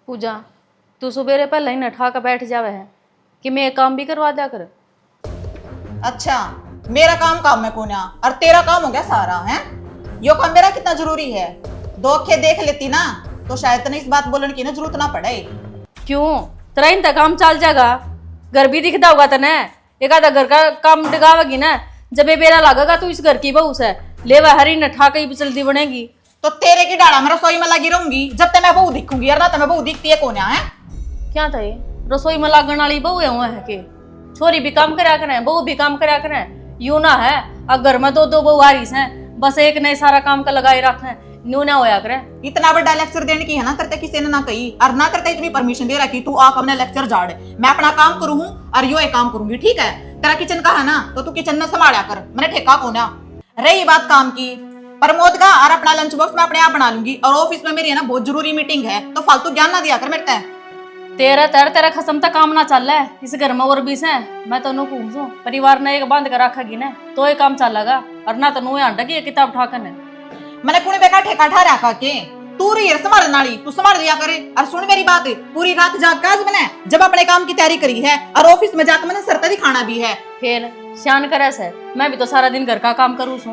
पूजा तू सवेरे पहले ही नठा कर बैठ जावे है कि मैं काम भी करवा दिया कर। अच्छा, मेरा काम में कोन्या और तेरा काम हो गया सारा है। यो काम मेरा कितना जरूरी है, दो अखे देख लेती ना तो शायद तने इस बात बोलने की ना जरूरत ना पड़े। क्यों तेरा इन तक काम चल जाएगा, घर भी दिखता होगा तने, एक आधा घर का काम डिगावेगी ना, जब ये बेरा लागेगा तू इस घर की बहू से ले वह हरी नठा कहीं जल्दी बनेगी। तो तेरे की डाड़ा में रसोई में लगी रहूंगी जब तक मैं बहू दिखूंगी, और ना तो मैं बहू दिखती है कोन्या है। क्या था ये रसोई में लागण वाली बहू है वहाँ के, छोरी भी काम करा करें बहू भी काम करा करें, यूं ना है अगर मैं दो बहू आ रही है बस एक ने सारा काम का लगाए रखे न्यू ना होया करे। इतना बड़ा लेक्चर देने की है ना करते किसी ने ना कही, और ना करते इतनी परमिशन दे रखी तू आप अपना लेक्चर झाड़, मैं अपना काम करूँ और यो एक काम करूंगी। ठीक है, तेरा किचन का है ना तो तू किचन में संभाला कर, मैंने ठेका कोना। रही बात काम की, प्रमोद का और अपना लंच बॉक्स मैं अपने आप बना लूंगी, और ऑफिस में मेरी है ना बहुत जरूरी मीटिंग है तो फालतू ज्ञान ना दिया कर मेरे तय। तेरा खत्म तक काम ना चल रहा है इस घर में और भी से, मैं तो पूछूं परिवार ने एक बांध कर रखेगी ना तो ये काम चलेगा, और ना तो नु यहाँ डगी किताब ठाकन है। मैंने कुने बेकार ठेका ठा रखा के तू रही संभाल नाली तू संभाल दिया करे। और सुन मेरी बात, पूरी रात जाग काज बने जब अपने काम की तैयारी करी है और ऑफिस में जाकर मैंने सरता दिखाना भी है। फिर शान करे से मैं भी तो सारा दिन घर का काम करूँ सू,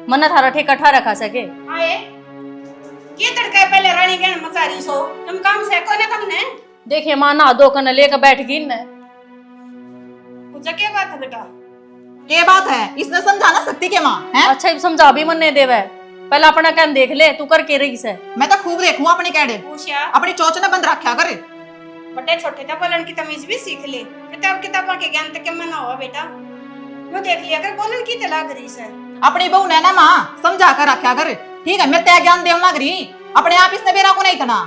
मन थारा ठेका ठा रखा सके। आए ये तड़का पहले रानी गहन मचारी सो तुम काम से कोने तुमने देखिए माँ ना दो कन लेकर बैठ गई न। पूजा क्या बात है बेटा? के बात है, इसने समझा ना सकती के माँ है। अच्छा समझा भी मन नहीं देवे, पहले अपना कहन देख ले तू कर के रही से। मैं तो खूब देखूं अपने कैडे, पूछया अपनी चोच ने बंद रखा करे। बड़े छोटे का बोलन की तमीज भी सीख ले, किताब किताबा के ज्ञान तक मना हुआ बेटा। वो देख लिया अगर बोलन की तला करी से अपनी बहू ने ना माँ समझा कर रखा कर। ठीक है, मैं तय ज्ञान देव ना करी, अपने आप इसने बेरा को नहीं तना।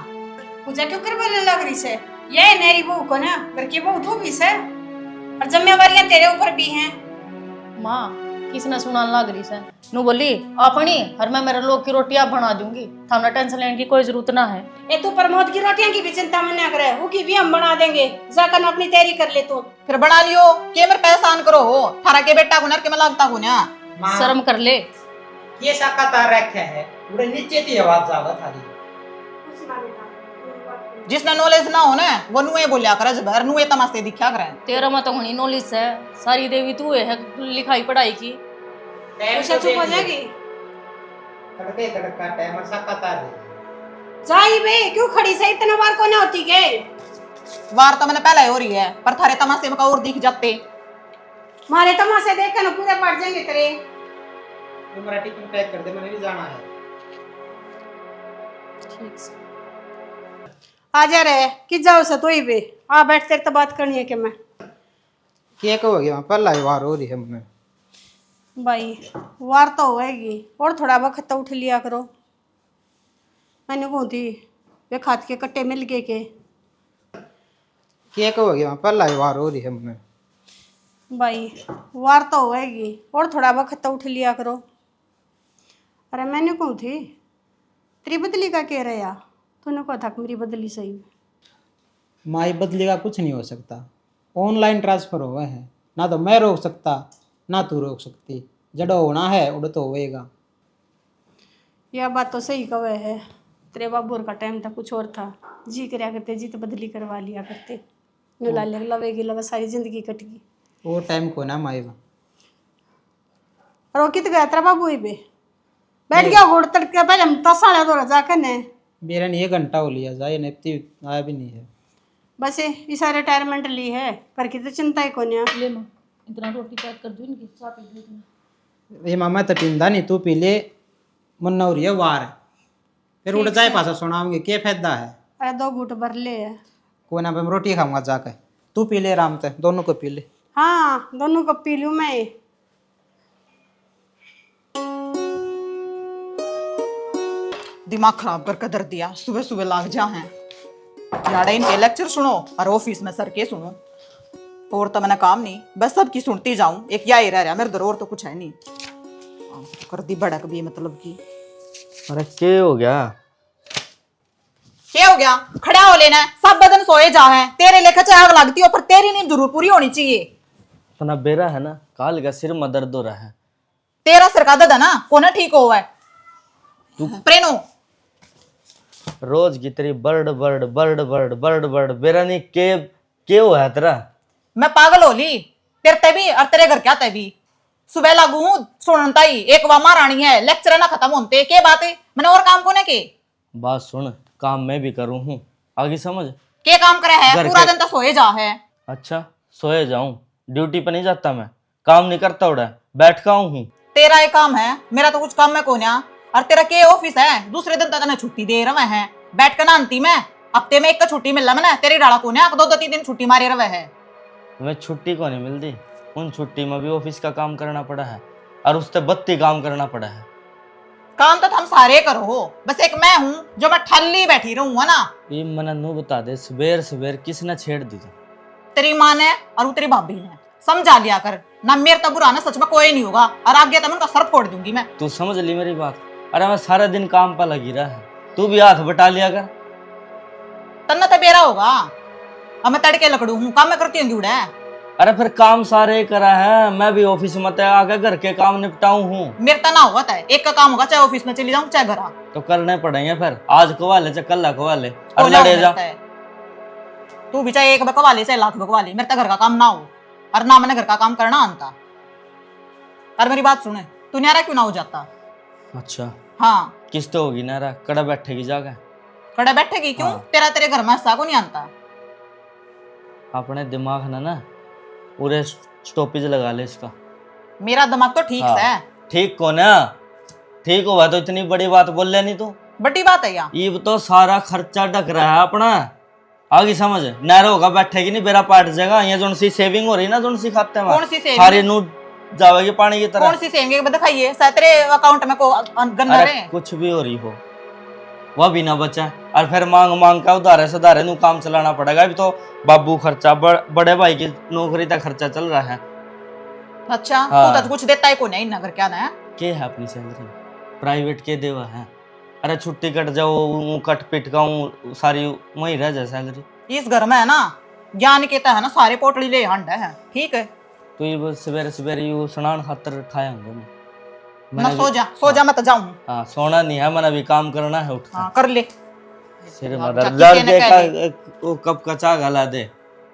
पूजा क्यों कर बोलन लग रही से? ये मेरी बहू को ना घर की बहू तू भी से, और जिम्मेवारियां तेरे ऊपर भी हैं। माँ किसने सुनाने लग रही से, नु बोली अपनी हर मैं मेरे लोग की रोटियां बना दूंगी, थाना टेंशन लेने की कोई जरूरत ना है। ए तू प्रमोद की रोटियां की भी चिंता में ना करे, वो की भी हम बना देंगे, जाकर अपनी तैयारी कर ले तू। फिर बना लियो के मेरे पहचान करो हो, थारा के बेटा को नर के मैं लगता हूँ ना। शर्म कर ले। ये साकाता रखे है उड़े नीचे थी आवाज जावा थारी। जिसने नॉलेज ना हो ना वो नुए बोलिया करे, जबर नुए तमाशे दिखा करे। तेरा में तो होनी नॉलेज है, सारी देवी तू है लिखाई पढ़ाई की। पूजा चुप हो जाएगी। तड़के तड़का टाइमर साकाता रे जाई बे क्यों खड़ी से इतना बार को ना होती के? वार तो मैंने पहले हो रही है पर थारे तमाशे में और दिख जाते। मारे तमाशे देख कर ना पूरे पड़ जाएंगे तेरे। तुम्हारा टिफिन पैक कर दे, मैंने भी जाना है। ठीक से आ जा रहे कि जाओ से तो ही बे आ बैठ तेरे तो बात करनी है कि मैं क्या हो गया पहला ही वार हो रही है मुझे भाई वार तो होएगी और थोड़ा वक्त तो उठ लिया करो। मैंने कहो थी वे खाद के कट्टे मिल गए के क्या हो गया पहला ही वार हो रही है मुझे भाई वार तो होएगी और थोड़ा वक्त तो उठ लिया करो। अरे मैंने कहो थी तेरी बदली का कह रहा या तूने कहा था कि मेरी बदली सही है। माई बदली का कुछ नहीं हो सकता, ऑनलाइन ट्रांसफर हुआ है, ना तो मैं रोक सकता ना तू रोक सकती, जड़ो होना है उड़ तो होएगा। यह बात तो सही कहे है, तेरे बाबू का टाइम था कुछ और था, जी करया करते जी तो बदली करवा लिया करते, नुला ले लवेगी लगा सारी जिंदगी कट गई। वो टाइम को ना माई रोकित गया तेरा बाबू ही बे बैठ गया घोड़ तड़के पहले हम तसाला दौड़ा जाकर ने मेरा ने 1 घंटा हो लिया जाए नेपती आया भी नहीं है। बस इसा रिटायरमेंट ली है पर की तो चिंता ही कोनी है। ले माँ इतना रोटी पैक कर दूँ इनकी चाय पी लो। ये मामा तो पींदा नहीं, तू पी ले, मन हो रही है वार फिर उड़ जाए पासा सुनाओगे क्या फायदा है। अरे 2 घूट भर ले है। कोई ना मैं रोटी खाऊंगा जाके, तू पी ले आराम से, दोनों को पी ले। हाँ दोनों को पी लूँ मैं। दिमाग खराब कर दर दिया, सुबह सुबह लाग जा हैं यार, इनके लेक्चर सुनो और ऑफिस में सर के सुनो, और तो मैंने काम नहीं बस सबकी सुनती जाऊं, एक या ही रह रहा मेरे दर और तो कुछ है नहीं। कर दी भड़क भी मतलब की। अरे क्या हो गया? क्या हो गया? खड़ा हो लेना, सब बदन सोए जा है, तेरे लेकर चाहे आग लगती हो पर तेरी नींद जरूर पूरी होनी चाहिए। इतना बेरा है ना, काल का सिर में दर्द हो रहा है। तेरा सिर का दर्द है ना कोना ठीक हुआ है प्रेनो। रोज की तेरी bird bird bird bird bird bird बेरा नहीं के हुआ है तेरा? मैं पागल होली तेरे ते भी और तेरे घर क्या ते भी सुबह लागू हूँ सुनता ही एक वह महारानी है लेक्चर ना खत्म होते के बात है मैंने और काम कोने के बात सुन, काम मैं भी करूँ हूँ, आगे समझ। के काम करे है घर पूरा के- दिन तो सोए जा है अच्छा सोए जाऊं, ड्यूटी पे नहीं जाता मैं, काम नहीं करता उड़ा, बैठ का हूँ। तेरा ये काम है मेरा तो कुछ काम है कोन्या और तेरा के ऑफिस है दूसरे दिन तक छुट्टी दे रहा है बैठ कर नानती मैं हफ्ते में एक का छुट्टी मिल रहा मैंने तेरी डाला कोन्या 2-2 दिन छुट्टी मारे रहा है मैं छुट्टी को नहीं मिलती, उन छुट्टी में भी ऑफिस का काम करना पड़ा है और उससे बत्ती काम करना पड़ा है। काम तो हम सारे करो बस एक मैं हूँ जो मैं ठल्ली बैठी रहूंगा ना। ये मना नू बता दे, सवेर सवेर किसने छेड़ दी? तेरी माँ ने और वो तेरी भाभी ने समझा लिया कर ना मेरे तो बुरा ना सच में कोई नहीं होगा और आगे तो मैं उनका सर फोड़ दूंगी मैं। तू समझ ली मेरी बात? अरे मैं सारा दिन काम पर लगी रहा है, तू भी हाथ बटा लिया कर। तन्ना तो बेरा होगा अब मैं तड़के लकड़ू हूँ काम मैं करती हूँ उड़े। अरे फिर काम सारे करा है, मैं भी ऑफिस में तय आके घर के काम निपटाऊं हूँ। मेरे तो ना होगा था एक का काम होगा चाहे ऑफिस में चली जाऊँ चाहे घर तो करने पड़ेंगे फिर, आज कवा ले चाहे कल कवा ले और लड़े जा। तू भी चाहे एक बकवा ले चाहे लाख बकवा ले मेरे तो घर का काम ना हो और ना मैंने घर का काम करना आता। और मेरी बात सुने तू न्यारा क्यों ना हो जाता? अच्छा हाँ किस तो होगी नारा, कड़ा बैठेगी जाके खड़ा बैठेगी क्यों? हाँ। तेरे घर में हिस्सा को नहीं आता। अपने दिमाग ना पूरे स्टॉपेज लगा ले इसका। मेरा दिमाग तो ठीक हाँ। है। ठीक को ना, ठीक हुआ तो इतनी बड़ी बात बोल ले नहीं तू। बड़ी बात है या ये तो सारा खर्चा ढक रहा है अपना, आगे समझ। नहर होगा बैठेगी नहीं बेरा पाट जाएगा, ये जोन सी सेविंग हो रही ना जोन सी खाते में कौन सी सेविंग? सारी नू जावेगी पानी की तरह। कौन सी सेविंग दिखाइए तेरे अकाउंट में को गन्ना अरे रे। कुछ भी हो रही हो वह भी ना बचा और फिर मांग मांग का उधारे सुधारे नू काम चलाना पड़ेगा। अभी तो बाबू खर्चा बड़े भाई की नौकरी तक खर्चा चल रहा है। अच्छा हाँ। तू तो कुछ देता है को नहीं नगर क्या ना है? के है अपनी सैलरी प्राइवेट के देवा है। अरे छुट्टी कट जाओ ऊं कट पिट का ऊं सारी वहीं रह जाए सैलरी। इस घर में है ना ज्ञान के है ना सारे पोटली ले हंड है ठीक है। तो ये बस सवेरे सवेरे यू स्नान खातर खाया हूँ ना सो जा मैं तो जाऊं। हाँ सोना नहीं है, मैंने भी काम करना है उठ हाँ कर ले। सिर हाँ, मदर चाची जल कहने दे का का वो कप का चाह गला दे।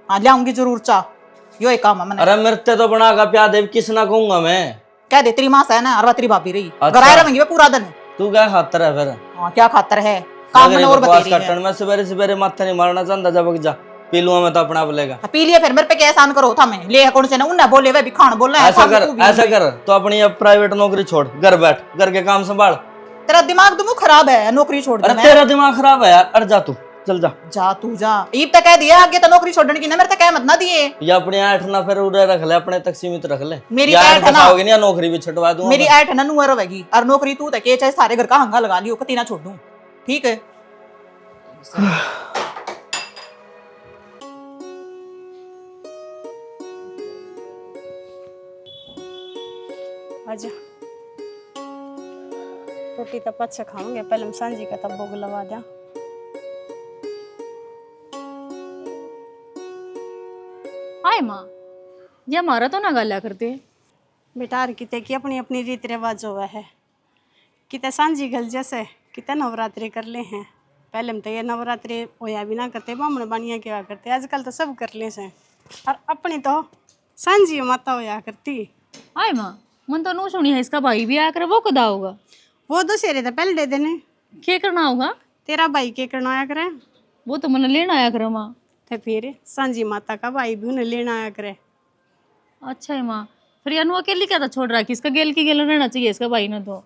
हाँ लाऊंगी जरूर चाह यो एक काम है मैंने। अरे मिर्ते तो बना का प्या दे किस ना कहूंगा मैं। क्या दे तेरी माँ से है ना अरवा तेरी भाभी रही अच्छा। घर आए रहेंगी पूरा दिन। तू क्या खातर है फिर? हाँ क्या खातर है काम मैंने और बता रही है। मैं सवेरे सवेरे माथा नहीं मारना चाहता, जब जा पी लूंगा मैं तो अपना बोलेगा। पी लिया फिर मेरे पे क्या एहसान करो था मैं ले कौन से ना उन्हें बोले वे भी खान बोल रहे हैं ऐसा कर तो अपनी अब प्राइवेट नौकरी छोड़, घर बैठ, घर के काम संभाल। तेरा दिमाग तो खराब है नौकरी छोड़ अरे दे। तेरा दिमाग खराब है यार, अरे जा तू चल जा। जा तू जा ईब तक कह दिया आगे तो नौकरी छोड़ने की ना मेरे तक कह मत ना दिए। या अपने ऐठ ना फिर उड़े रख ले, अपने तक सीमित रख ले। मेरी या ऐठ है ना। फंसाओगे नहीं या नौकरी भी छुटवा दूंगा मेरी मैं। ऐठ है ना नुअर रहेगी और नौकरी तू तक चाहे सारे घर का हंगा लगा लियो कती ना छोड़ दूं ठीक है। आजा रोटी तो पच खाऊंगे पहले हम सांझी का तब भोग लगा दिया। हाय माँ ये हमारा तो ना गाला करते। बेटा हर किते की अपनी अपनी रीत रिवाज हुआ है, किते सांझी गल जैसे किते नवरात्रि कर ले हैं। पहले हम तो ये नवरात्रि होया भी ना करते, बामण बानिया क्या करते, आजकल तो सब कर ले से। और अपनी तो सांझी माता होया करती। हाय माँ मन तो नू सुनी है इसका भाई भी आया करे, वो कदा होगा? वो दशहरे तो पहले दे देने। क्या करना होगा? तेरा भाई के करना आया करे, वो तो मैंने लेना आया करे माँ। तो फिर सांझी माता का भाई भी उन्हें लेना आया करे। अच्छा है माँ, फिर यानू अकेली क्या था छोड़ रहा है, किसका गेल की गेल रहना चाहिए इसका भाई ने तो।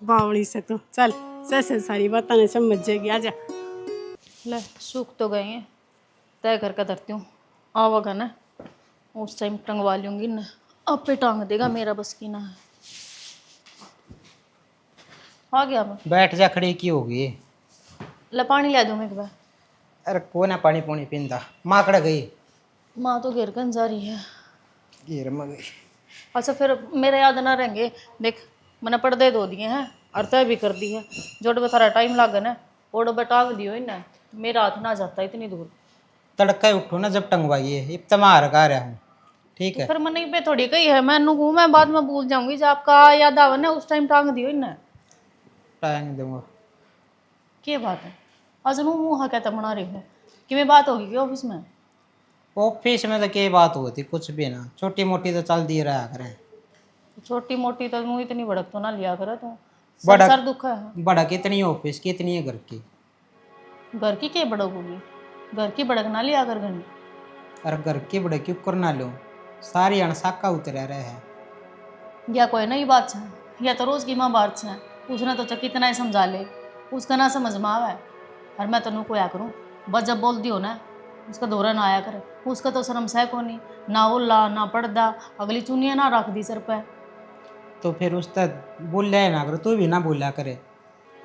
बावड़ी से तो चल से सारी बातें ने समझ जाएगी। आजा ले सूख तो गए हैं, तय करके धरती हूँ, आवागा ना उस टाइम टंगवा लूंगी ना, अब पे टांग देगा मेरा बस की ना है। आ गया मैं, बैठ जा, खड़ी की होगी। ले पानी ला दूँ मैं एक बार। अरे को ना पानी पूनी पींदा, माकड़ गई माँ तो घेर कर जा रही है। गिर में गई। अच्छा फिर मेरे याद ना रहेंगे, देख मैंने पर्दे धो दिए हैं और तय भी कर दी है, जोड़ पे सारा टाइम लागे ना ओडो पे टांग दियो इन्हें, मेरा हाथ ना जाता इतनी दूर। तड़का ही उठो ना जब टंगवाइए, इब तमार का रहा हूँ ठीक है। फिर मैंने पे थोड़ी कही है, मैं कहूँ मैं बाद में भूल जाऊंगी, जब आपका याद आवे ना उस टाइम टांग दियो इन्हें। टांग दूंगा क्या बात है? आज मुँह कहता बना रही हूँ कि मैं बात होगी क्या ऑफिस में? ऑफिस में तो क्या बात होती, कुछ भी ना, छोटी मोटी तो चल दी रहा करें। छोटी मोटी तो मुँह इतनी भड़क तो ना लिया करे तू। भड़क- सर दुख है। बड़ा कितनी ऑफिस की, इतनी है घर की। घर की क्या भड़क होगी? घर की भड़क ना लिया कर घनी। और घर की बड़े क्यों करना लो, सारी अणसाका उतरे रहे हैं। या कोई नई बात है, या तो रोज की माँ बात है। उसने तो कितना ही समझा ले, उसका ना समझ में आवे। और मैं तेन को या करूँ, बस जब बोल दियो ना उसका दौरा ना आया करे। उसका तो शर्म सह को नहीं, ना ओला ना पर्दा, अगली चुनिया ना रख दी सर पे। तो फिर उस तक बोल रहे ना करो, तू भी ना बोला करे।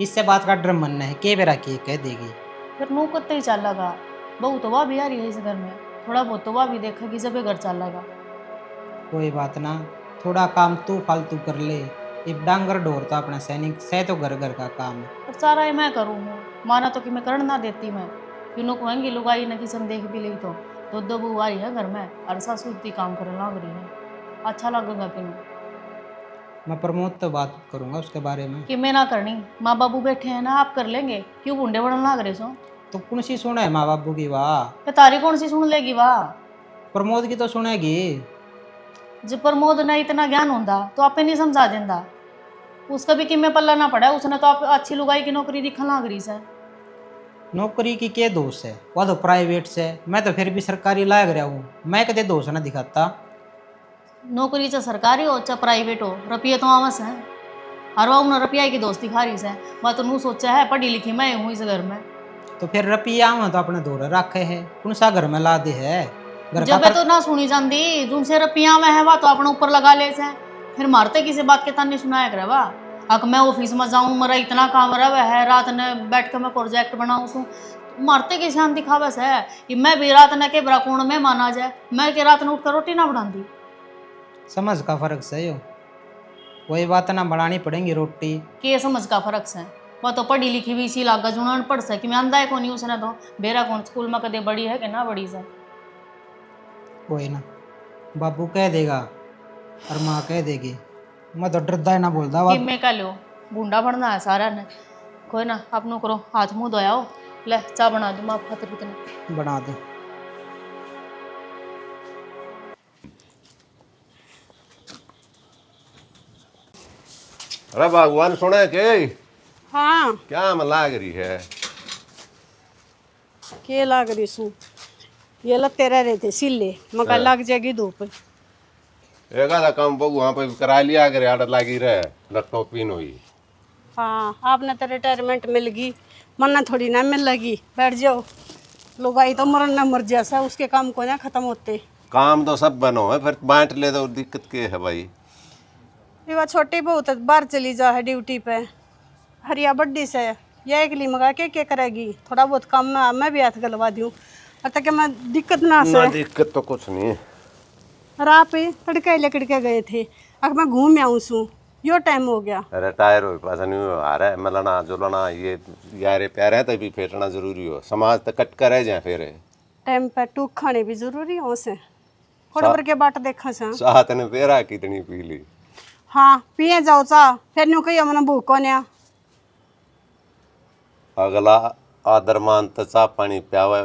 इससे बात का डर मन है, के बेरा की कह देगी। फिर मुँह कत्ते ही चल लगा। बहू तो वह भी आ रही है इस घर में, थोड़ा बहुत तो वह भी देखेगी जब ये घर चल लगा। कोई बात ना, थोड़ा काम तू फालतू कर ले। इब डांगर ढोर तो अपना सैनिक सह, तो घर घर का काम है। पर सारा ये मैं करूँ हूँ, माना तो कि मैं करना देती मैं। क्यों कहेंगी लुगाई न किसम देख भी ली तो दो बहू आ रही है घर में और सासू इतनी काम करने लग रही है। अच्छा लगेगा कि नहीं? मैं प्रमोद तो बात करूंगा उसके बारे में। कि मैं ना करनी, माँ बाबू बैठे हैं ना, आप कर लेंगे। क्यों बूढ़े बनने लग रहे सो? तो कौन सी सुने माँ बाबू की वाह, फिर तारी कौन सी सुन लेगी वाह? प्रमोद की तो सुनेगी। जब प्रमोद ने इतना ज्ञान होता तो आपे नहीं समझा देता। उसका भी किमें पल्ला ना पड़ा, उसने तो आप अच्छी लुगाई की नौकरी दिखा लग रही से। नौकरी की क्या दोष है, वह तो प्राइवेट से, मैं तो फिर भी सरकारी लाग रहा हूँ। मैं कदे दोष ना दिखाता। नौकरी चाहे सरकारी हो चाहे प्राइवेट हो, रुपये तो आवस है। और वह उन्हें रुपया की दोस्ती खारी से, वह तो नू सोचा है पढ़ी लिखी मैं हूँ इस घर में। तो फिर रुपया में तो अपने दौरे रखे है, कौन सा घर में ला दे है। घर जब का तो ना सुनी जाती, तुमसे रुपया में है वह तो अपने ऊपर लगा ले से। फिर मारते किसी बात के ताने सुनाया करे वाह। अगर मैं ऑफिस में जाऊँ, मेरा इतना काम रहा है, रात ने बैठ कर मैं प्रोजेक्ट बनाऊँ सू, मारते की शान दिखावे से कि मैं भी रात ने के ब्राकोण में माना जाए, मैं के रात ने उठकर रोटी ना बनाती। समझ का फर्क से यो, वही बात ना बनानी पड़ेगी रोटी। के समझ का फर्क है? वह तो पढ़ी लिखी भी इसी लागा जुना पढ़ सके, मैं अंधा है कौन ही उसने तो बेरा कौन स्कूल में कदे बड़ी है कि ना बड़ी से। कोई ना, बाबू कह देगा और माँ कह देगी, मैं तो डरदा है ना बोलता कि बात। मैं कह लो बूंदा बनना है सारा ने। कोई ना, अपनों करो, हाथ मुंह धोया हो, ले चाय बना दूँ मैं खातिर इतने। बना दे। अरे भगवान सुने के हाँ क्या में लाग रही है। के लाग रही सू, ये लगते रह रहे थे सिले मका लग जाएगी धूप। एक आधा काम बहू वहाँ पे करा लिया करे, आड़ लागी रहे लैपटॉप पिन हुई। हाँ आपने तो रिटायरमेंट मिल गई, मरना थोड़ी ना मिल लगी। बैठ जाओ, लुगाई तो मरन ना मर जैसा, उसके काम को ना खत्म होते। काम तो सब बनो है, फिर बांट ले तो दिक्कत के है भाई। ये वो छोटी बहू तो बाहर चली जा है ड्यूटी पे, हरिया बड्डी से ये एक ली मगा के करेगी। थोड़ा बहुत काम में मैं भी हाथ गलवा दूँ तक मैं दिक्कत ना ना से। दिक्कत तो कुछ नहीं है। राह पे तड़के लकड़ के गए थे, अगर मैं घूम आऊँ सू, यो टाइम हो गया। अरे टायर हो पास नहीं आ रहा है, मलना जुलना ये यारे प्यारे है तभी फेंटना जरूरी हो, समाज तक कट कर रह जाए फिर टाइम पे टूक खाने भी जरूरी हो से, थोड़ा भर के बाट देखा से। साथ ने पेरा कितनी पी ली। हाँ पिए जाओ चा, फिर न्यू कही हमने भूख ने। अगला आदर मान तो चा पानी प्यावे,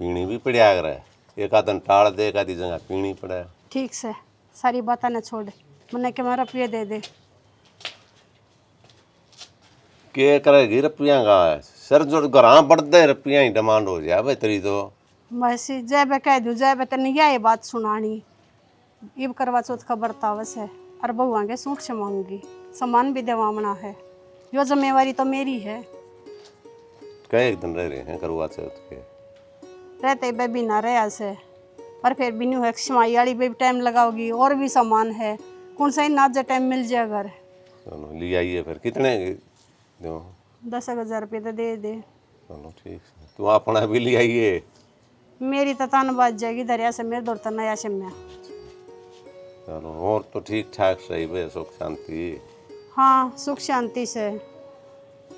पीनी भी पड़िया रहा, एक आधन टाल दे, एक आधी जगह पीनी पड़े। ठीक से सारी बातें न छोड़, मैंने के मैं रुपये दे दे। के करेगी रुपया का सर, जो घर बढ़ते रुपया ही डिमांड हो जाए भाई तेरी तो। वैसे जय बे कह दूँ, जय बे तेने ये बात सुनानी, इब करवा चौथ का बर्तावस है और बहुआ के सूख मांगूंगी, सामान भी देवामना है, यो जिम्मेवारी तो मेरी है। कई एक दिन रह रहे हैं करवा चौथ के, रहते बे बिना रहा से, पर फिर भी न्यू है छमाई वाली भी टाइम लगाओगी, और भी सामान है, कौन सा ही नाच टाइम मिल जाए घर। चलो ले आइए फिर, कितने दो? 10,000 रुपये तो दे दे। चलो ठीक है, तू अपना भी ले आइए। मेरी तो तान बाज जाएगी दरिया से, मेरे दौड़ तो नया शिमया। चलो और तो ठीक ठाक सही भाई, सुख शांति। हाँ सुख शांति से,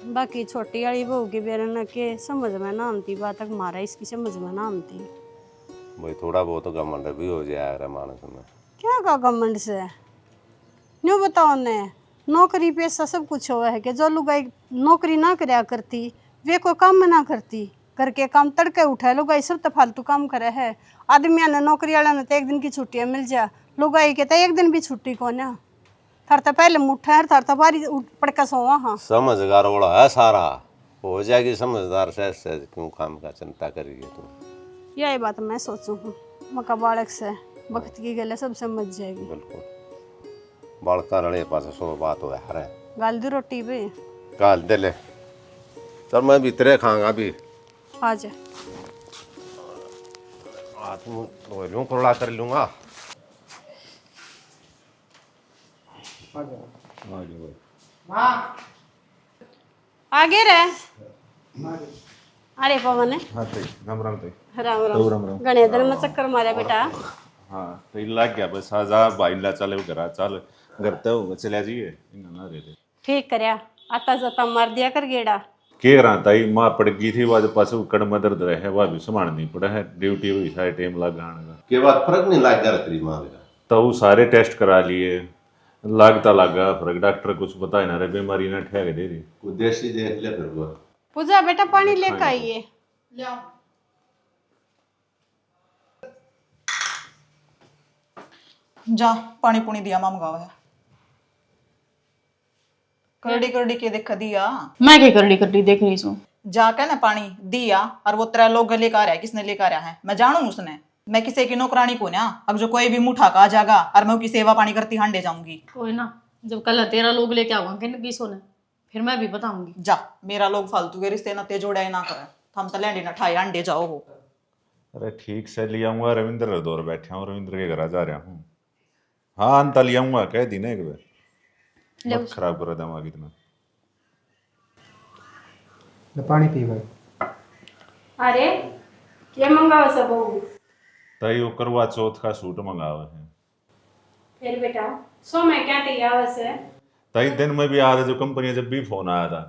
बाकी छोटी वाली बहू की बेर न के समझ में ना आती बात, तक मारा इसकी समझ में ना आती। भाई थोड़ा बहुत तो घमंड भी हो जाएगा मानस में। क्या का घमंड से, न्यू बताओ ने, नौकरी पैसा सब कुछ हुआ है कि जो लोग नौकरी ना कराया करती वे कोई काम में ना करती, घर के काम तड़के उठा, लुगाई सब तो फालतू काम करे है। आदमी ने नौकरी वाला ने तो एक दिन की छुट्टियां मिल जा, लुगाई के तो एक दिन भी छुट्टी को ना। थार तो पहले मुठा है, थार तो बारी पड़का सोवा। हाँ समझदार वाला है सारा, हो जाएगी समझदार से क्यों काम का चिंता करिए तुम। यही बात मैं सोचूं हूँ, मका बालक से वक्त की गले सब समझ जाएगी। बिल्कुल बालका रड़े पास सो बात हो यार है। गाल दी रोटी भी काल दे ले, चल मैं भीतरे खाऊंगा अभी। आ जा। हाथ मुंह धो लूं, कुरड़ा कर लूंगा। आगे रह। अरे पवन है हाँ तो राम राम तो राम राम राम राम। गणे दिन में चक्कर मारा बेटा। हाँ तो लग गया बस आजा भाई ला चले घर चल घर तो चले जाइए ना रे ठीक करया, आता जाता मार दिया कर गेड़ा। के रहा ताई माँ पड़ गई थी वह पास कड़ में दर्द रहे वह भी संभालनी पड़ा है, ड्यूटी हुई सारे टाइम लग आने का के बाद फर्क नहीं लग गया तेरी माँ का? तो वो सारे टेस्ट करा लिए, लगता लगा फर्क, डॉक्टर कुछ बताए ना रे बीमारी ना ठहर दे रही। वो देसी देख ले फिर वो। पूजा बेटा पानी लेकर आइए। जा पानी पुनी दिया माम गाँव है। करड़ी करड़ी के देख दिया। मैं क्या करली करली देख रही हूँ। जाके ना पानी दिया, और वो 3 लोग लेकर आ रहा है, किसने लेकर आ रहा है मैं जानू उसने। मैं किसी की नौकरानी को ना, अब जो कोई भी मुठा का आ जाएगा और मैं उसकी सेवा पानी करती हांडे जाऊंगी। कोई ना, जब कल 13 लोग लेके आऊंगा किसो ने, फिर मैं भी बताऊंगी। जा मेरा लोग फालतू के रिश्ते नाते जोड़े ना करे, हम तो लैंडी ना ठाई हांडे जाओ हो। अरे ठीक से ले आऊंगा, रविंद्र दौर बैठे हूँ, रविंद्र के घर जा रहा हूँ। हाँ अंत ले आऊंगा, कह दी ना एक बार, बहुत खराब कर दिमाग इतना। ले पानी पी भाई। अरे क्या मंगाओ सब बहू? तई वो करवा चौथ का सूट मंगावा है। फिर बेटा सो मैं क्या तैयार वैसे? तई दिन में भी आज जो कंपनी जब भी फोन आया था,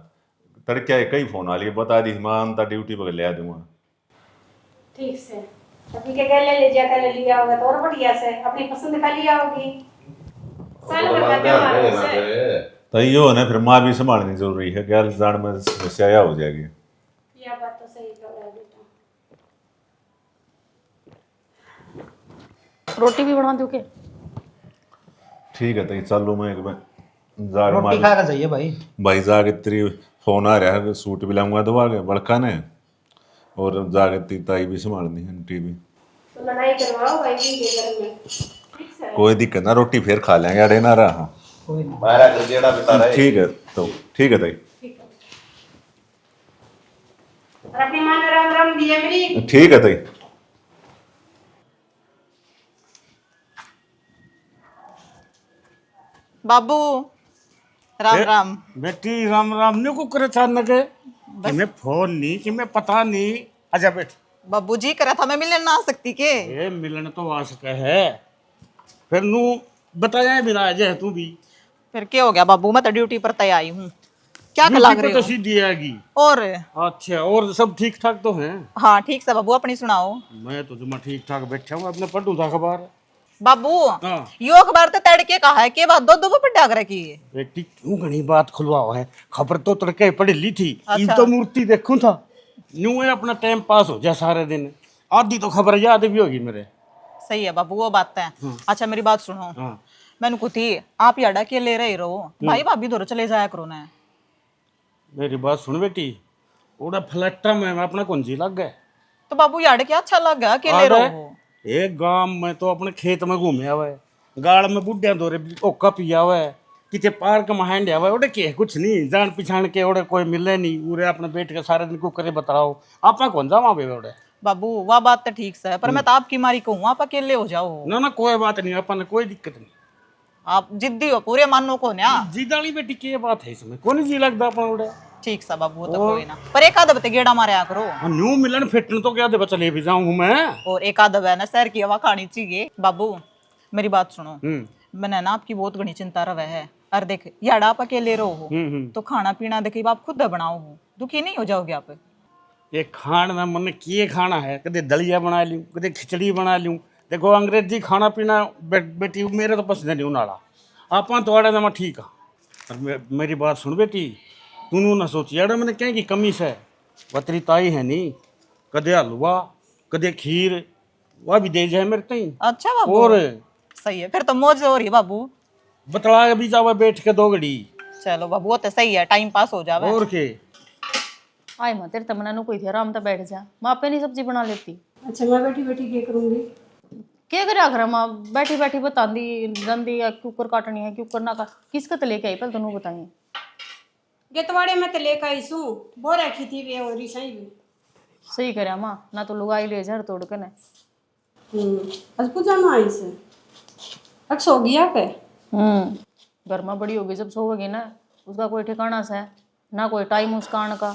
तड़के कई फोन आ लिए, बता दी मैं अंता ड्यूटी पर ले दूंगा। ठीक से अभी के गले ले जाकर ले लिया होगा तो और बढ़िया से अपनी पसंद का लिया होगी। साल भर का त्योहार है वैसे। तई यो ना फिर माँ भी संभालनी जरूरी है, गैल जान में समस्या हो जाएगी। यह बात तो सही कह रहा है बेटा। रोटी भी बना दो के? ठीक है तई चलो मैं एक बार जाग रोटी खा कर जाइए भाई। भाई जाके तेरी फोन आ रहा है, सूट भी लाऊंगा दवा के बड़का ने, और जाके तेरी ताई भी संभालनी है टीवी। तो लड़ाई करवाओ भाई के घर में। ठीक से कोई दिक्कत ना, रोटी फिर खा लेंगे, अड़े ना रहा। कोई नहीं। बारह कर जेड़ा बता रहा है। ठीक है तो ठीक है ताई। और अपनी मां ने राम राम दिया मेरी। ठीक है ताई। बाबू राम राम। बेटी राम राम ने को करे अचानक कि मैं फोन नहीं कि मैं पता नहीं। आजा बैठ। बाबू जी करा था मैं मिलने ना आ सकती के? ए मिलन तो आ सके है, फिर नू बताया बिना आजे तू भी। फिर क्या हो गया बाबू, मैं तो ड्यूटी पर तय आई हूँ। क्या कर लग रहे तो हो? सीधी आएगी। और अच्छा और सब ठीक ठाक तो हैं? हाँ ठीक से बाबू, अपनी सुनाओ। मैं तो जुम्मा ठीक ठाक बैठा हूँ, अपने पढ़ू था अखबार। बाबू हाँ यो अखबार तो तड़के कहा है के बाद दो पर डाक रखी है। बेटी क्यों घनी बात खुलवाओ है, खबर तो तड़के पढ़ ली थी। अच्छा। इन तो मूर्ति देखूं था, यूं है अपना टाइम पास हो जाए सारे दिन, आधी तो खबर याद भी होगी मेरे। सही है बाबू वो बात है। अच्छा मेरी बात सुनो, हाँ मैंने को थी आप याडा के ले रहे रहो, भाई भाभी दोनों चले जाया करो ना। मेरी बात सुन बेटी, ओड़ा फ्लैटा में अपना कुंजी लग गए। तो बाबू याडे क्या अच्छा लग गया अकेले रहो? एक गांव में तो अपने खेत में घूमे हुए, गाड़ में बुढ़िया दौरे ओका पिया हुआ है, किते पार्क में हैंड हुआ ओडे के कुछ नहीं जान पिछाण के ओडे कोई मिले नहीं, उरे अपने बेट के सारे दिन को करे बताओ आपा कौन जावा बे ओडे। बाबू वह बात तो ठीक से है, पर मैं तो आपकी मारी कहूँ आप अकेले हो जाओ। ना ना कोई बात नहीं, अपन कोई दिक्कत नहीं। आप जिद्दी हो पूरे मानो को ना। जीदाली बेटी की बात है इसमें, कौन जी लगता अपन ओडे। ठीक सा बाबू वो तो कोई ना, पर एक आध बते गेड़ा मारे करो। न्यू मिलन फिटन तो क्या दे चले भी जाऊं मैं। और एक आध है ना शहर की हवा खानी चाहिए। बाबू मेरी बात सुनो, मैंने ना आपकी बहुत घनी चिंता रहे है। और देख याडा आप अकेले रहो हो तो खाना पीना देखिए आप खुद बनाओ हो, दुखी नहीं हो जाओगे आप? ये खान ना मन किए खाना है, कदे दलिया बना लूं कदे खिचड़ी बना लूं। देखो अंग्रेजी खाना पीना बेटी मेरे तो पसंद नहीं उनाला, आपा तो आड़े ना ठीक है। मेरी बात सुन बेटी, तू ना सोची यार मैंने क्या की कमी से, वह तेरी ताई है नहीं, कदे हलवा कदे खीर वह भी दे जाए मेरे ताई। अच्छा बाबू, और सही है, फिर तो मौज हो रही है बाबू। बतला के भी जावा बैठ के 2 घड़ी। चलो बाबू, वो तो सही है, टाइम पास हो जावे। और के आए माँ तेरे तमन्ना नु कोई थी आराम से बैठ जा, माँ पे नहीं सब्जी बना लेती। अच्छा मैं बैठी बैठी क्या करूँगी? क्या करे कर माँ बैठी बैठी बता दी रंदी या कुकर काटनी है कुकर ना काट किसका तो लेके आई पहले तुम बताइए। गेतवाड़े में तो लेकर आई सू, बो रखी थी वे और सही भी। सही करे माँ, ना तो लुगाई ले जर तोड़ के ना। आज पूजा में आई से अब सो गया के? घर में बड़ी होगी जब सोएगी ना, उसका कोई ठिकाना से ना कोई टाइम उसका आने का।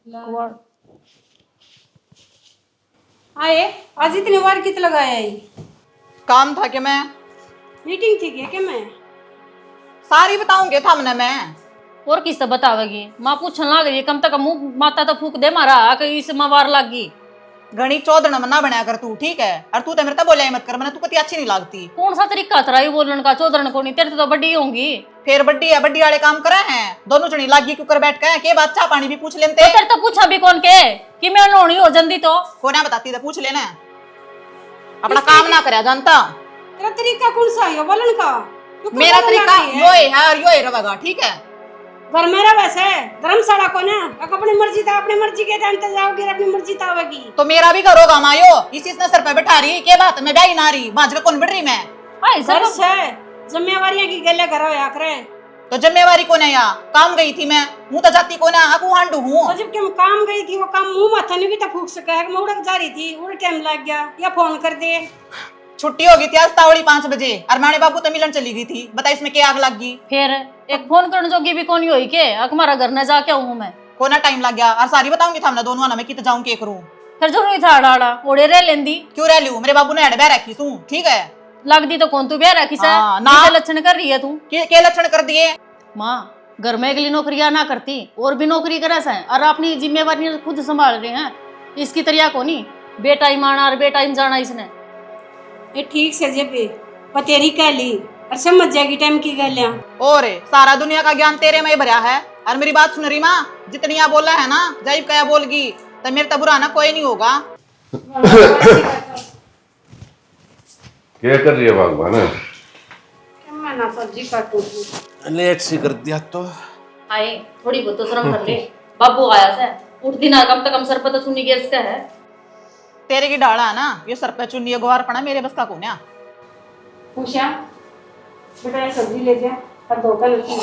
कुंवर- आए आज इतने बार कित लगाया आई? काम था कि मैं मीटिंग थी क्या मैं? सारी बताऊंगे था हमने मैं। और किससे बतावेगी माँ पूछने लग रही है, कम तक मुंह माता तो फूक दे मारा कि इस मवार लग गई। घणी चौधड़ मना बनाया कर तू, ठीक है? और तू तो मेरे तो बोले मत कर, मैंने तू कती अच्छी नहीं लगती। कौन सा तरीका तेरा ये बोलने का, चौधरन को नहीं, तेरे तो बड़ी होंगी। फिर बड्डी है, बड्डी वाले काम करे हैं, दोनों जनी लागी कुकर बैठ के के बात चाह पानी भी पूछ लेते। तेरे तो पूछा भी कौन के कि मैं नोनी हो जंदी तो को ना बताती तो पूछ लेना, अपना काम ना करे जानता। तेरा तरीका कौन सा है बोलन का? मेरा तरीका यो है और यो रहेगा, ठीक है? घर मेरा वैसे धर्मशाला को ना अपनी मर्जी था, अपनी मर्जी के टाइम तक जाओगी, अपनी मर्जी था आवेगी। तो मेरा भी घर होगा मायो, इसी ने सर पे बैठा रही के बात मैं ब्याही ना रही बाज का कौन बढ़ रही मैं। घर से जिम्मेवारियां की गले घर होया करे। तो जिम्मेवारी कोने या काम गई थी मैं, मुंह तो जाती कोने आकू हांडू हूं। और जब कि काम गई थी वो काम मुंह माथा नहीं भी तो फूक सका है, मैं उड़क जा रही थी, उड़ टाइम लग गया या फोन कर दे। छुट्टी होगी थी आज तावड़ी 5 बजे और माने बाबू तो मिलन चली गई थी, बता इसमें क्या आग लग गई? फिर एक फोन करने जोगी भी कौन होई के हमारा घर न जाके हूँ मैं। कोना टाइम लग गया और सारी बताऊंगी था हमने दोनों ना, मैं कित जाऊं के करूं? फिर जरूरी था आड़ा ओड़े रह लेंदी। क्यों रह लूं, मेरे बाबू ने अड़बे रखी तू, ठीक है? लगदी तो कौन तू ब्याह रखी से ना लक्षण कर रही है तू के लक्षण कर दिए? माँ घर में अगली नौकरियां ना करती और भी नौकरी करे से और अपनी जिम्मेवारी खुद संभाल रहे हैं, इसकी तरिया को नहीं बेटाइम आना और बेटाइम जाना इसने। ये ठीक से जब पतेरी कह ली और समझ जाएगी टाइम की गलियां। और सारा दुनिया का ज्ञान तेरे में ही भरा है और मेरी बात सुन रही माँ, जितनी आप बोला है ना जाइब क्या बोलगी तो मेरे तो बुरा ना कोई नहीं होगा। क्या कर रही है भगवान? मैं ना सब्जी काटूं। लेट सी कर दिया तो। आए थोड़ी बहुत तो शर्म कर ले, बाबू आया से उठ दिन कम से कम सर पर तो सुनी गया इसका है। तेरे की डाला है ना, ये सर पे चुन्नी गुवार पड़ा, मेरे बस का कोन्या। पूछा बेटा सब्जी ले जा और दो का लगी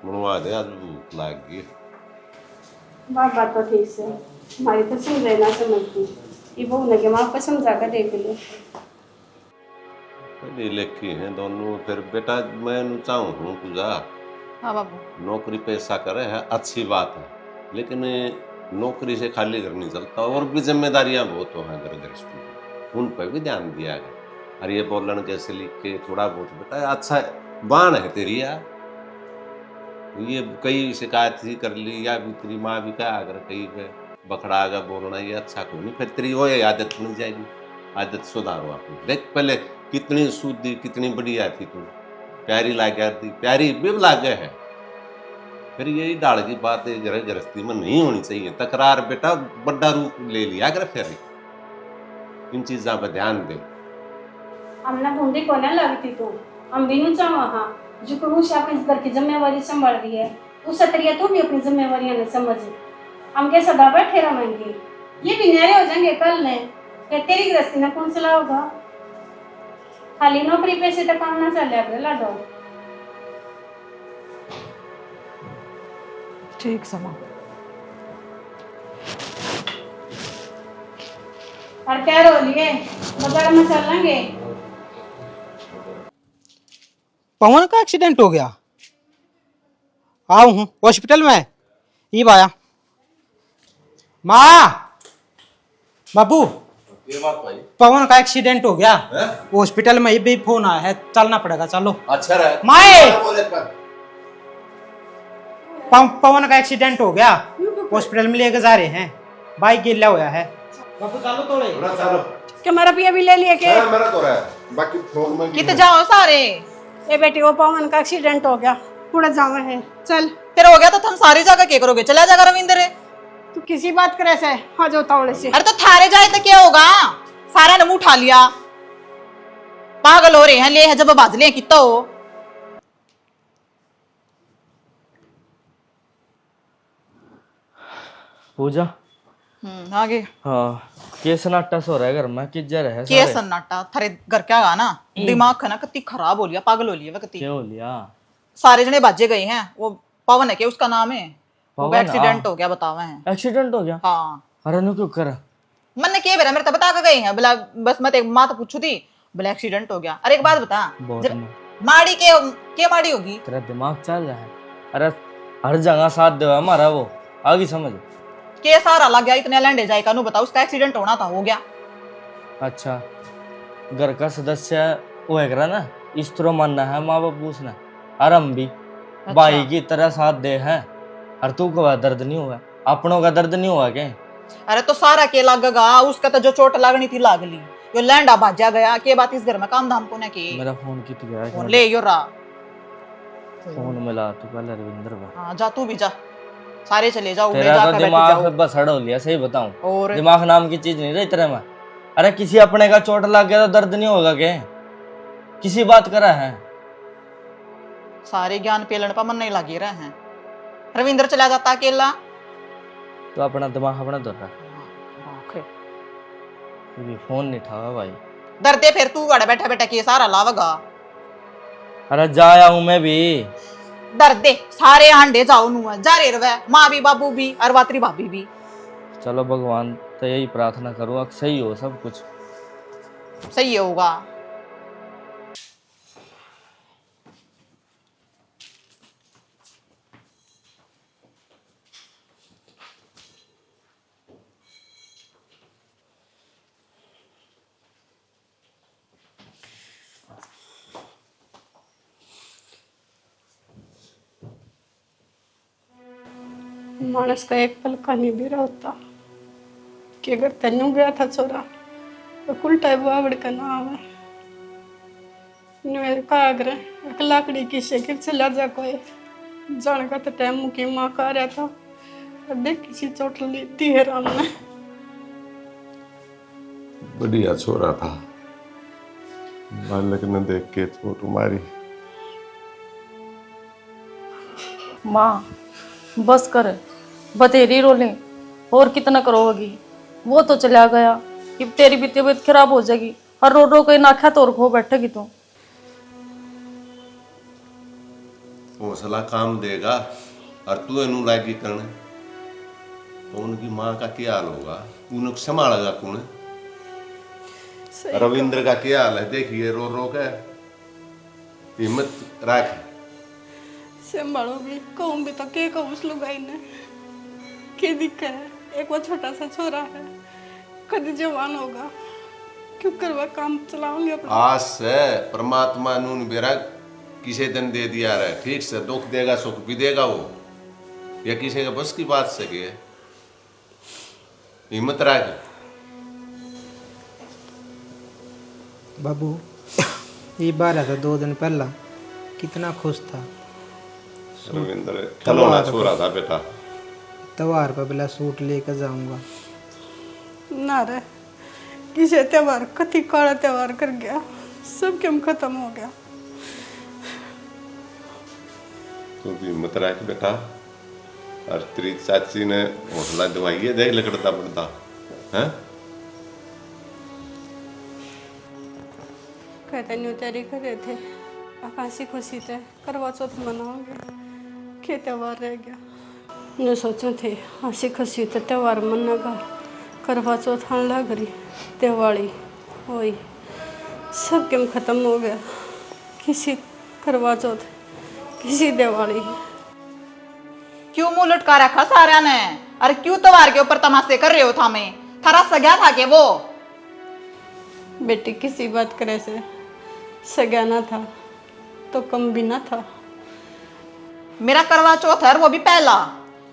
मनवा दे, आज भूख लाग गई। बात तो ठीक से हमारी तो सुन लेना समझती ये बहू ने के माँ को समझा कर देख ले। पढ़ी लिखी हैं दोनों, फिर बेटा मैं चाहूँ हूँ पूजा हाँ बाबू, नौकरी पैसा करे है अच्छी बात है, लेकिन नौकरी से खाली घर नहीं चलता, और भी जिम्मेदारियां बहुत हो हैं घर गृहस्थी की, उन पर भी ध्यान दिया गया। और ये बोलन कैसे लिख के थोड़ा बहुत बेटा अच्छा बाण है तेरी यार, ये कई शिकायत ही कर ली या भी तेरी माँ भी क्या अगर कहीं पे बखड़ा का बोलना ये अच्छा को नहीं, फिर तेरी वो आदत बन जाएगी, आदत सुधारो अपनी। देख पहले कितनी शुद्ध कितनी बढ़िया थी तू, प्यारी लागे थी, प्यारी भी लागे है, फिर यही डाल की बात है घर गृहस्थी में नहीं होनी चाहिए। तकरार बेटा बड़ा रूप ले लिया कर, फिर इन चीजों पर ध्यान दे। हमने ढूंढी को ना लगती तू, हम भी नहीं चाहो हाँ जो करूँ अपनी घर की जिम्मेवारी संभाल रही है, उस तरिया तू भी अपनी जिम्मेवारियां नहीं समझ। हम कैसा सदा बैठे रहेंगे, ये भी नहरे हो जाएंगे कल ने, क्या तेरी गृहस्थी ना कौन चला होगा? खाली नौकरी पैसे तक काम ना चल रहा लाडो। ठीक समा। और क्या रो लिए बाजार में चलेंगे? पवन का एक्सीडेंट हो गया, आओ हूँ हॉस्पिटल में, ये आया। माँ बाबू पवन का एक्सीडेंट हो गया हॉस्पिटल में, ये भी फोन आया है, चलना पड़ेगा, चलो। अच्छा रहा माए पवन का एक्सीडेंट हो गया, हॉस्पिटल में लेके जा रहे हैं, बाइक गिल्ला हुआ है। बाबू चलो थोड़े। चलो कि मेरा पिया भी ले लिए के मेरा तो है बाकी फोन में कित जाओ सारे ए बेटी वो पवन का एक्सीडेंट हो गया उड़ जावा है चल तेरा हो गया तो तुम सारी जगह क्या करोगे चला जाएगा रविंद्र तू किसी बात करे से हाँ जो तावड़े से अरे तो थारे जाए तो क्या होगा सारा ने मुंह उठा लिया पागल हो रहे हैं ले है जब बाजले कितना हो पूजा आगे हाँ के सन्नाटा सो रहा है घर में किज्जर है के सन्नाटा थारे घर क्या गा ना दिमाग है ना कितनी खराब हो लिया पागल हो लिया वह कितनी क्या हो लिया सारे जने बाजे गए हैं वो पवन है क्या उसका नाम है वो पवन, एक्सीडेंट हो गया बतावा है एक्सीडेंट हो गया हाँ अरे नु क्यों कर मैंने के बेरा मेरे तो बता के गए हैं बोला बस मैं तो एक माँ तो पूछू थी बोला एक्सीडेंट हो गया अरे एक बात बता बहुत माड़ी के माड़ी होगी तेरा दिमाग चल रहा है अरे हर जगह साथ दे हमारा वो आगे समझ के सारा लग गया इतने लैंडे जाए कानू बताओ उसका एक्सीडेंट होना था हो गया अच्छा घर का सदस्य वो है करा ना इस तरह मानना है माँ बाप पूछना और हम भी भाई की तरह साथ दे हैं और तू को दर्द नहीं हुआ अपनों का दर्द नहीं हुआ क्या अरे तो सारा के लगेगा उसका तो जो चोट लगनी थी लाग ली यो लैंडा भाजा गया के बात इस घर में काम धाम को ना की मेरा फोन कित गया फोन ले यो रा फोन मिला तू पहले रविंद्र भाई हाँ जा तू भी जा सारे चले जाओ उड़े तेरा जा तो कर बैठ दिमाग जाओ बस हड़ हो लिया सही बताऊं और दिमाग नाम की चीज नहीं रही तेरे में अरे किसी अपने का चोट लग गया तो दर्द नहीं होगा क्या किसी बात करा है सारे ज्ञान पेलन पर मन नहीं लगे रहे हैं रविंद्र चला जाता अकेला तो अपना दिमाग अपना दर रहा फोन नहीं उठावा भाई डरते फिर तू गड़ बैठा बैठा के सारा लावगा अरे जाया हूं मैं भी डरते सारे हांडे जाओ नु जा रे रवे माँ भी बाबू भी और वात्री भाभी भी चलो भगवान तो यही प्रार्थना करूँ अब सही हो सब कुछ सही होगा मानस का एक पल का नहीं भी रहता कि अगर तेनू गया था छोरा तो उल्टा बावड़ का नाम है मेरे का आग्रह एक लाकड़ी की शेखर चला जा कोई जाने का तो टाइम की माँ का रहा था और देख किसी चोट लेती है राम ने बढ़िया छोरा था बालक ने देख के चोट मारी माँ बस कर बतेरी रोले और कितना करोगी वो तो चला गया कि तेरी भी तबीयत खराब हो जाएगी हर रो रो के नाखा तोड़ खो बैठेगी तू हौसला काम देगा और तू एनू लागी करने तो उनकी माँ का क्या हाल होगा उनको संभालेगा कौन रविंद्र का क्या हाल है देखिए रो रो के हिम्मत रख संभालोगी कहूँ भी तो के कहूँ उस लुगाई ने के दिक्कत है एक वो छोटा सा छोरा है कभी जवान होगा क्यों करवा काम चलाऊंगी अपना आज से परमात्मा नून बेरा किसी दिन दे दिया रहे ठीक से दुख देगा सुख भी देगा वो या किसी का बस की बात से के हिम्मत रख बाबू ये बार था 2 दिन पहला कितना खुश था रविंद्र खिलौना छोरा था बेटा त्योहार पर बोला सूट लेकर जाऊंगा ना रे किसी त्योहार कति काला त्योहार कर गया सब क्यों खत्म हो गया तू भी हिम्मत रख बेटा और तेरी चाची ने हौसला दिवाई है देख लकड़ता पड़ता है कहते नहीं तैयारी कर रहे थे आकाशी खुशी थे करवा चौथ मनाओगे के त्योहार रह गया मैं सोचो थे हंसी खुशी थे त्योहार मनागा करवा चौथ आने लग रही दिवाली वही सब क्यों खत्म हो गया किसी करवा चौथ किसी दिवाली क्यों मुंह लटका रखा सारा ने अरे क्यों त्योहार के ऊपर तमाशे कर रहे हो था मैं थारा सगा था के वो बेटी किसी बात करे से सगाना था तो कम भी ना था मेरा करवा चौथ है वो भी पहला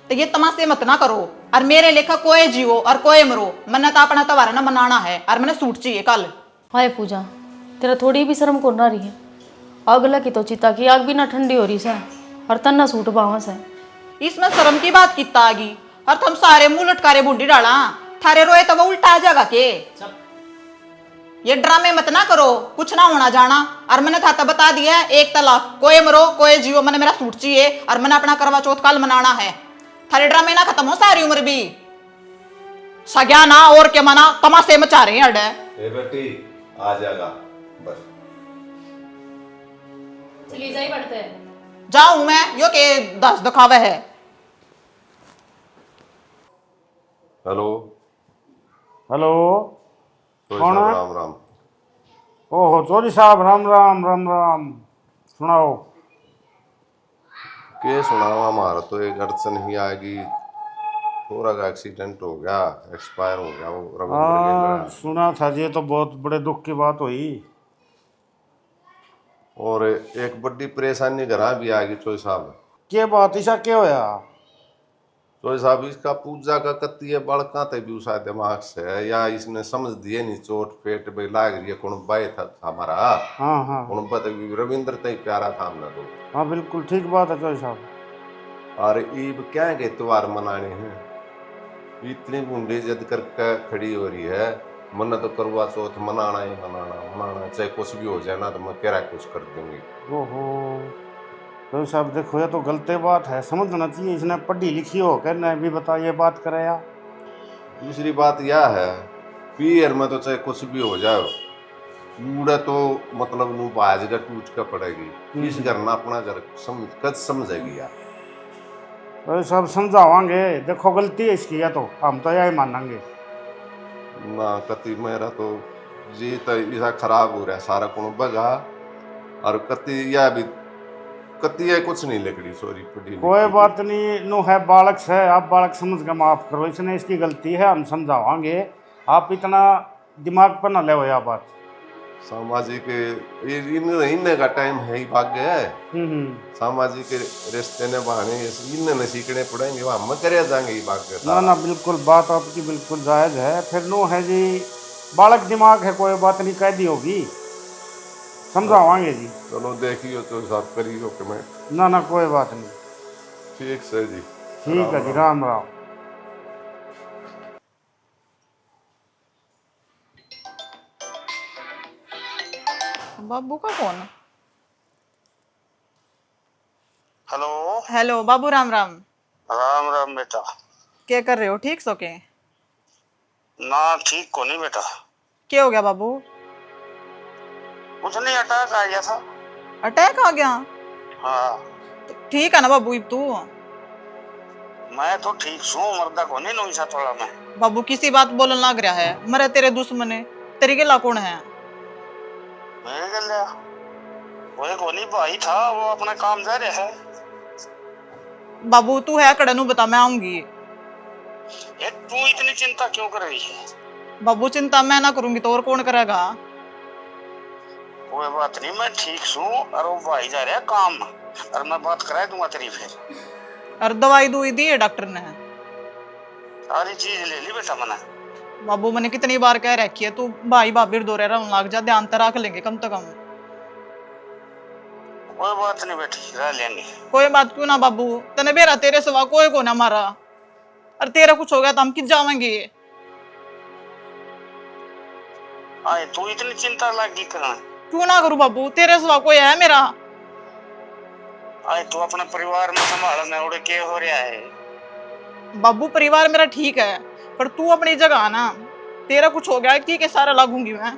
तो ये तमाशे मत ना करो और मेरे लेखा कोई जियो और कोई मरो, मैंने तो अपना त्योहार ना मनाना है और मैंने सूट चाहिए कल। हाय पूजा, तेरा थोड़ी भी शर्म कौन रही है? आग लगी तो चिता की आग भी ना ठंडी हो रही से, और तन्ना सूट बावस है। इसमें शर्म की बात कितना आगी? और तुम सारे मुंह लटकारे बूढ़ी डाला, थारे रोए तो वो उल्टा आ जाएगा के। ये ड्रामे मत ना करो, कुछ ना होना जाना। और मैंने था बता दिया एक तलाक, कोई मरो कोई जियो, मैंने मेरा सूट चाहिए और मैंने अपना करवा चौथ कल मनाना है। थारे ड्रामे ना खत्म हो सारी उम्र भी। सग्या ना और क्या मना, तमाशे मचा रहे हैं अड्डे। ए बेटी आ जाएगा बस। चली जाई बढ़ते हैं। जाऊं मैं, यो के 10 दिखावे है। हेलो हेलो, तो कौन है? राम राम। ओहो चौधरी साहब, राम राम राम राम। सुनाओ। के सुनावा, हमारा तो एक अड़चन ही आएगी। पूरा का एक्सीडेंट हो गया, एक्सपायर हो गया वो रविंद्र हाँ, गेंद्रा। सुना था जी, तो बहुत बड़े दुख की बात हुई। और एक बड़ी परेशानी घर भी आ गई चोई साहब। क्या बात, ऐसा क्या होया? चोई साहब इसका पूजा का कत्ती है बड़का ते भी उसा दिमाग से है, या इसने समझ दिए नहीं, चोट पेट में लाग रही है। कौन बाय था हमारा, हाँ हाँ कौन बता रविंद्र तई प्यारा काम ना दो। हाँ, बिल्कुल ठीक बात है चौधरी साहब। और ईब क्या के त्योहार मनाने हैं, इतनी बूंदी जिद करके खड़ी हो रही है। मन तो करवा चौथ मनाना ही मनाना, चाहे कुछ भी हो जाए ना, तो मैं कह रहा कुछ कर दूंगी। ओहो चौधरी साहब, देखो ये तो गलत बात है, समझना चाहिए। इसने पढ़ी लिखी हो कहना भी बता ये बात करे या। दूसरी बात यह है, पीर में तो चाहे कुछ भी हो जाए, कूड़ा तो मतलब नू बाज का टूट का पड़ेगी। इस घर ना अपना घर कद समझेगी यार। चौधरी साहब समझावांगे, देखो गलती है इसकी, या तो हम तो यही मानेंगे ना कति मेरा तो जी तो ऐसा खराब हो रहा है सारा कौन बगा। और कति यह भी कति है कुछ नहीं लकड़ी सॉरी पड़ी। कोई बात नहीं, नो है बालक से, आप बालक समझ के माफ करो, इसने इसकी गलती है, हम समझावांगे। आप इतना दिमाग पर न ले यह बात। सामाजिक इन का टाइम है ही भाग्य है। सामाजिक रिश्ते ने बहाने इन सीखने पड़ेंगे, हम करे जाएंगे ही भाग्य। ना ना, बिल्कुल बात आपकी बिल्कुल जायज है। फिर नो है जी, बालक दिमाग है, कोई बात नहीं, कैदी होगी, समझावांगे जी। चलो देखियो तो हिसाब करियो कि मैं। ना ना, कोई बात नहीं, ठीक से जी। ठीक है जी, राम राम। बाबू का कौन? हेलो। हेलो बाबू, राम राम। राम राम बेटा। क्या कर रहे हो, ठीक सो के? ना ठीक को नहीं बेटा। क्या हो गया बाबू? कुछ नहीं, अटैक आ गया था। अटैक आ गया? हाँ। तो ठीक है ना बाबू, तू? मैं तो ठीक हूँ, मर्दा को नहीं नोईसा थोड़ा मैं। बाबू किसी बात बोलन लग रहा है, मरे तेरे दुश्मन है, तेरी गिला कौन है? मेरे गल वो एक नहीं भाई था, वो अपना काम जा रहा है। बाबू तू है कड़े नू बता, मैं आऊंगी। ये तू इतनी चिंता क्यों कर रही है? बाबू चिंता मैं ना करूंगी तो और कौन करेगा? कोई बात नहीं, मैं ठीक हूँ। और वो भाई जा रहा है काम, और मैं बात करा दूंगा तेरी फिर। और दवाई दुई दी है डॉक्टर ने? सारी चीज ले ली बेटा मैंने। बाबू मैंने कितनी बार कह रखी है, तू भाई भाभी दो रह लाग जा, ध्यान तो रख लेंगे कम से कम। कोई बात नहीं बेटी, रह लेंगे। कोई बात क्यों ना बाबू, तने बेरा तेरे सिवा कोई को ना मारा, और तेरा कुछ हो गया तो हम किस जावेंगे? आए तू इतनी चिंता लगी करना? क्यों ना करूं बाबू, तेरे सिवा कोई है मेरा? आए तू अपने परिवार में संभाल, मैं उड़े के हो रहा है। बाबू परिवार मेरा ठीक है, पर तू अपनी जगह आना। तेरा कुछ हो गया की के सारा लागूंगी मैं।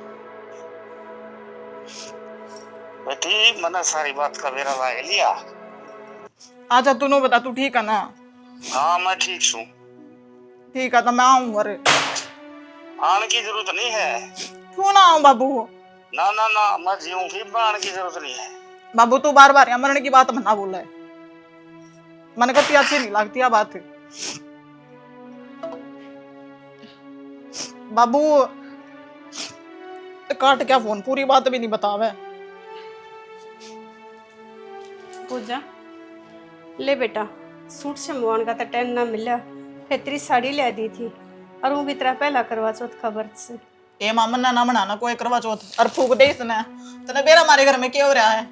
बेटी मैंने सारी बात का बेरा लाग लिया। अच्छा तू बता, तू ठीक है ना? हाँ मैं ठीक हूँ। ठीक है तो मैं आऊं। अरे आने की जरूरत नहीं है। क्यों ना आऊं बाबू? ना ना ना, मैं जीऊंगी, आने की जरूरत नहीं है। बाबू तू बार बार मरने की बात मना बोला है, मन कती अच्छी नहीं लगती है बात। बाबू काट क्या फोन, पूरी बात भी नहीं बतावे। पूजा ले बेटा, सूट सिलवाने का तो टाइम ना मिला, फिर तेरी साड़ी ले दी थी और वो भी तेरा पहला करवा चौथ खबर से। ए मामा ना मनाना कोई करवा चौथ और फूक दे इसने। तने बेरा हमारे घर में क्या हो रहा है?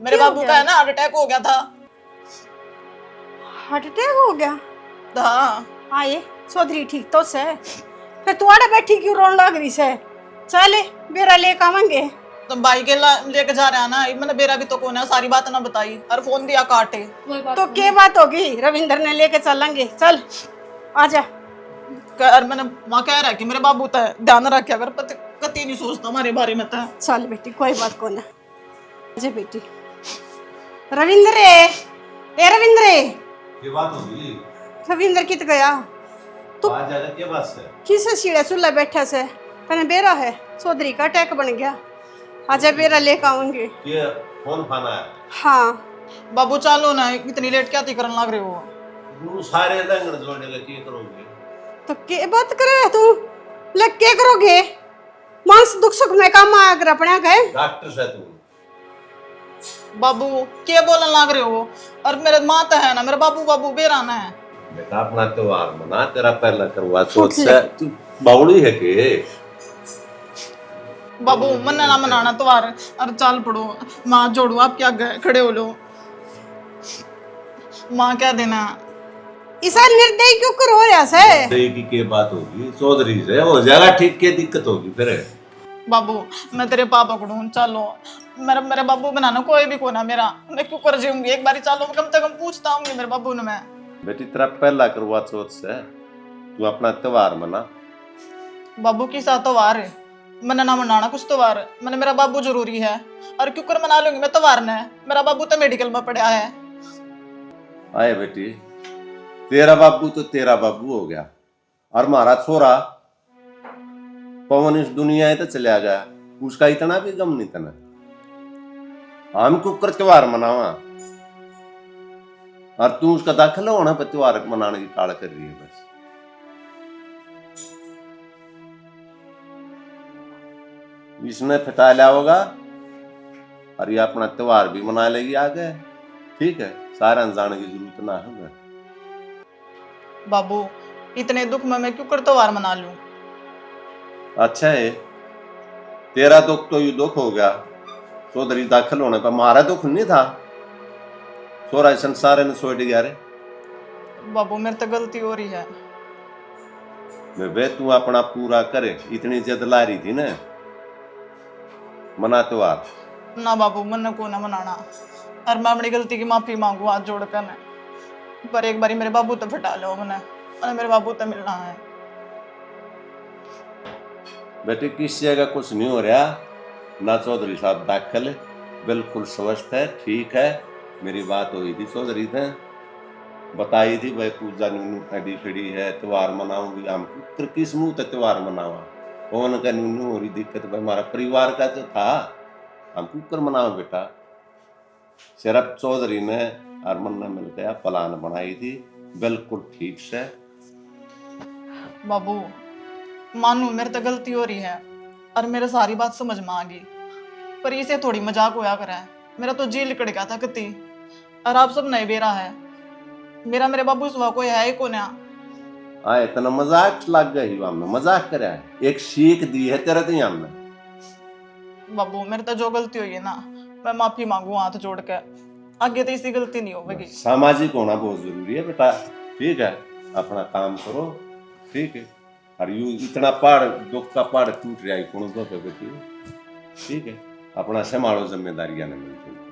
मेरे क्या हो बाबू गया? का है ना हार्ट अटैक हो गया था। हार्ट अटैक हो गया? हाँ हाँ ये चौधरी ठीक तो से फिर तू आड़े बैठी क्यों रोन लग रही से? चले बेरा लेके आवेंगे। तो भाई के लेके जा रहा है ना, मैंने बेरा भी तो कौन है, सारी बात ना बताई और फोन दिया काटे। तो क्या बात होगी? रविंद्र ने लेके चलेंगे, चल आजा। और मैंने वहाँ कह रहा है कि मेरे बाबू तो ध्यान रखे अगर कति नहीं सोचता हमारे बारे में तो। चल बेटी कोई बात को ना। आजा बेटी। रविंद्र ए रविंद्र ये बात होगी। रविंद्र कित गया? तू आज जाकर क्या बात है? किसे सीढ़े चूल्हा बैठा से? तने बेरा है चौधरी का अटैक बन गया। आजा बेरा लेके आऊंगे। ये फोन फाना है। हाँ बाबू चालो ना, इतनी लेट क्या करने लग रहे हो? गुरु सारे लंगड़ जोड़ेगा क्या करोगे? तो के बात करे तू? लग के करोगे? मांस दुख सुख में काम आया कर अपने गए। डॉक्टर से तू बाबू क्या बोलने लग रहे हो? और मेरे माँ तो है ना, मेरे बाबू बाबू बेराना है। बेटा अपना त्योहार मना, तेरा पहला करवा चौथ से तू बावड़ी है के? बाबू मन ना मनाना त्योहार और चाल पड़ो। माँ जोड़ू आप क्या खड़े हो लो। माँ क्या देना? इसा निर्दयी क्यों कर हो रहा से? निर्दयी की क्या बात होगी? चौधरी से हो जाएगा ठीक, क्या दिक्कत होगी फिर? बाबू मैं तेरे पापा को ढूंढ चालो। मेरे बाबू बनाना कोई भी कोना मेरा, मैं क्यों कर जाऊंगी? एक बारी चालो, कम से कम पूछता हूँ मेरे बाबू ने। मैं बेटी तेरा पहला करवा चौथ से तू अपना त्योहार मना। बाबू की साथ त्योहार है, मैंने ना मनाना कुछ त्योहार। मैंने मेरा बाबू जरूरी है और क्यों कर मना लूंगी मैं त्योहार ने? मेरा बाबू तो मेडिकल में पढ़ा है। आए बेटी, तेरा बाबू तो तेरा बाबू हो गया और हमारा छोरा पवन इस दुनिया तो चला गया, उसका इतना भी गम नहीं तना। हम क्यों कर त्योहार मनावा और तू उसका दाखिल होना पर त्योहार मनाने की टाल कर रही है बस। इसने फिटा लिया होगा और ये अपना त्योहार भी मना लेगी आगे। ठीक है, सारा जाने की जरूरत ना है। बाबू इतने दुख में मैं क्यों कर त्योहार मना लूं? अच्छा है, तेरा दुख तो ये दुख हो गया चौधरी दाखिल होने पर, हमारा दुख नहीं था। छोरा संसार ने छोड़ दिया रे। बाबू मेरे तो गलती हो रही है। वे तू अपना पूरा करे, इतनी जिद ला रही थी ना, मना त्योहार। ना बाबू मन को ना मनाना और मैं अपनी गलती की माफी मांगू हाथ जोड़कर मैं। पर एक बारी मेरे बाबू तो फटा लो मैंने, और मेरे बाबू तो मिलना है। बेटे किस जगह कुछ नहीं हो रहा ना, चौधरी साहब दाखिल बिल्कुल स्वस्थ है, ठीक है। मेरी बात हुई थी चौधरी से, बताई थी भाई पूजा न्यू खड़ी खड़ी है, त्योहार मनाऊंगी। हम किस मुंह तक त्योहार मनावा? कौन का न्यू हो रही दिक्कत? भाई हमारा परिवार का तो था, हम कुकर मनाओ बेटा। सिर्फ चौधरी ने और मन ने मिलकर प्लान बनाई थी, बिल्कुल ठीक से। बाबू मानू मेरे तो गलती हो रही है और मेरे सारी बात समझ में आ गई, पर इसे थोड़ी मजाक होया करे। मेरा तो जी लिकड़ गया था कति, और आप सब नए बेरा है। मेरे बाबू सुबह कोई है ही को ना। हाँ इतना मजाक लग गई, हमने मजाक करा है, एक सीख दी है तेरा तो हमने। बाबू मेरे तो जो गलती हुई है ना, मैं माफी मांगू हाथ जोड़ के, आगे तो इसी गलती नहीं होगी। सामाजिक होना बहुत जरूरी है बेटा, ठीक है। अपना काम करो, ठीक है। और यू इतना पहाड़ दुख का पहाड़ टूट रहा है कौन तो बेटी, ठीक है। अपना संभालो जिम्मेदारियां नहीं मिलती।